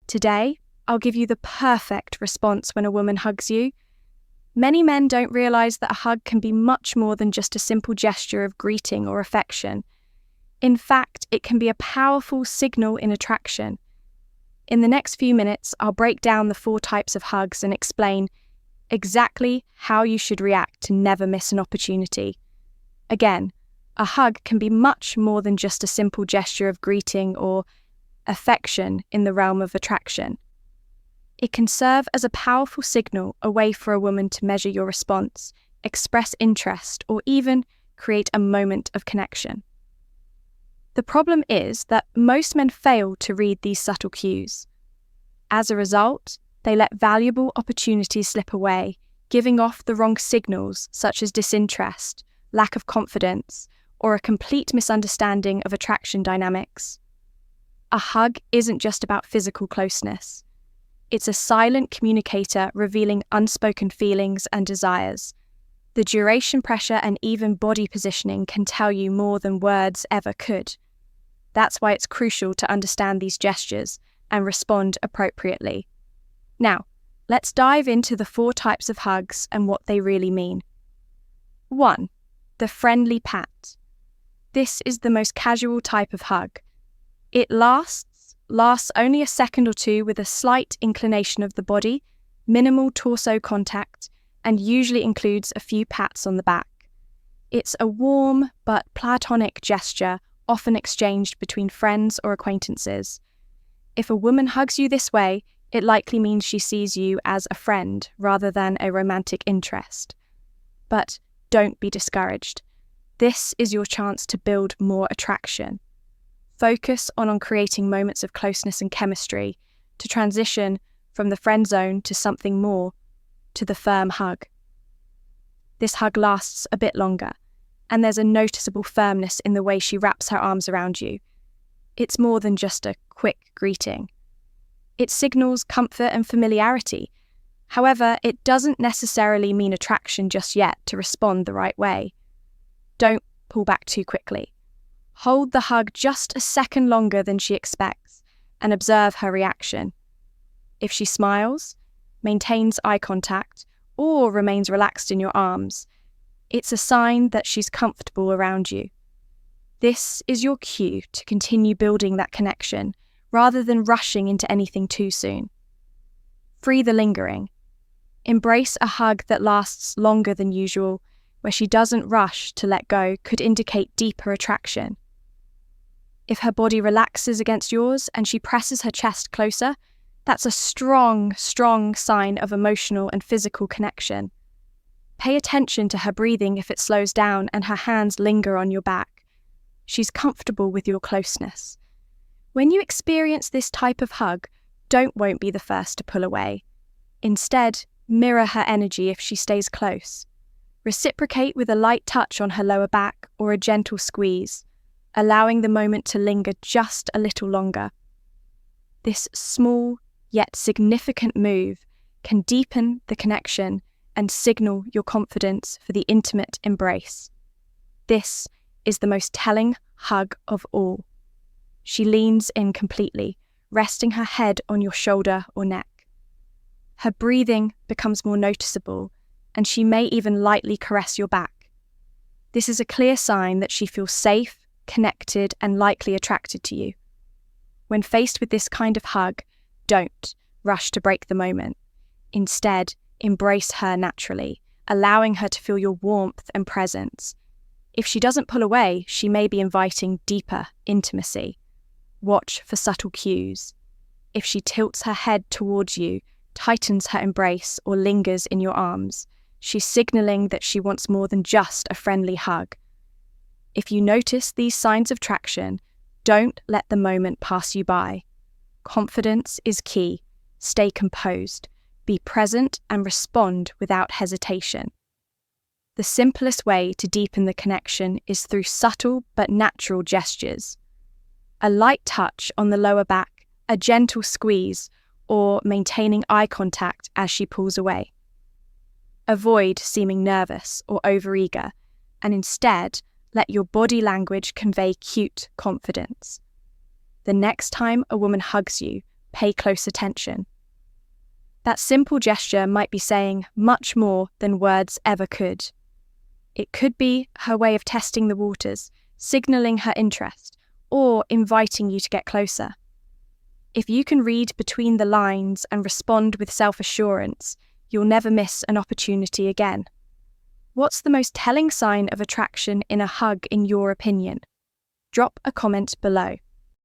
Today, I'll give you the perfect response when a woman hugs you. Many men don't realize that a hug can be much more than just a simple gesture of greeting or affection. In fact, it can be a powerful signal in attraction. In the next few minutes, I'll break down the 4 types of hugs and explain exactly how you should react to never miss an opportunity. Again, a hug can be much more than just a simple gesture of greeting or affection in the realm of attraction. It can serve as a powerful signal, a way for a woman to measure your response, express interest, or even create a moment of connection. The problem is that most men fail to read these subtle cues. As a result, they let valuable opportunities slip away, giving off the wrong signals such as disinterest, lack of confidence, or a complete misunderstanding of attraction dynamics. A hug isn't just about physical closeness. It's a silent communicator revealing unspoken feelings and desires. The duration, pressure, and even body positioning can tell you more than words ever could. That's why it's crucial to understand these gestures and respond appropriately. Now, let's dive into the 4 types of hugs and what they really mean. 1. The friendly pat. This is the most casual type of hug. It lasts only a second or two with a slight inclination of the body, minimal torso contact, and usually includes a few pats on the back. It's a warm but platonic gesture, often exchanged between friends or acquaintances. If a woman hugs you this way, it likely means she sees you as a friend rather than a romantic interest. But don't be discouraged. This is your chance to build more attraction. Focus on creating moments of closeness and chemistry to transition from the friend zone to something more, to the firm hug. This hug lasts a bit longer, and there's a noticeable firmness in the way she wraps her arms around you. It's more than just a quick greeting. It signals comfort and familiarity. However, it doesn't necessarily mean attraction just yet to respond the right way. Don't pull back too quickly. Hold the hug just a second longer than she expects and observe her reaction. If she smiles, maintains eye contact, or remains relaxed in your arms, it's a sign that she's comfortable around you. This is your cue to continue building that connection rather than rushing into anything too soon. Free the lingering. Embrace a hug that lasts longer than usual, where she doesn't rush to let go, could indicate deeper attraction. If her body relaxes against yours and she presses her chest closer, that's a strong sign of emotional and physical connection. Pay attention to her breathing if it slows down and her hands linger on your back. She's comfortable with your closeness. When you experience this type of hug, won't be the first to pull away. Instead, mirror her energy if she stays close. Reciprocate with a light touch on her lower back or a gentle squeeze, allowing the moment to linger just a little longer. This small yet significant move can deepen the connection and signal your confidence for the intimate embrace. This is the most telling hug of all. She leans in completely, resting her head on your shoulder or neck. Her breathing becomes more noticeable, and she may even lightly caress your back. This is a clear sign that she feels safe, connected, and likely attracted to you. When faced with this kind of hug, don't rush to break the moment. Instead, embrace her naturally, allowing her to feel your warmth and presence. If she doesn't pull away, she may be inviting deeper intimacy. Watch for subtle cues. If she tilts her head towards you, tightens her embrace, or lingers in your arms, she's signaling that she wants more than just a friendly hug. If you notice these signs of traction, don't let the moment pass you by. Confidence is key. Stay composed. Be present and respond without hesitation. The simplest way to deepen the connection is through subtle but natural gestures. A light touch on the lower back, a gentle squeeze, or maintaining eye contact as she pulls away. Avoid seeming nervous or overeager, and instead let your body language convey cute confidence. The next time a woman hugs you, pay close attention. That simple gesture might be saying much more than words ever could. It could be her way of testing the waters, signaling her interest, or inviting you to get closer. If you can read between the lines and respond with self-assurance, you'll never miss an opportunity again. What's the most telling sign of attraction in a hug in your opinion? Drop a comment below.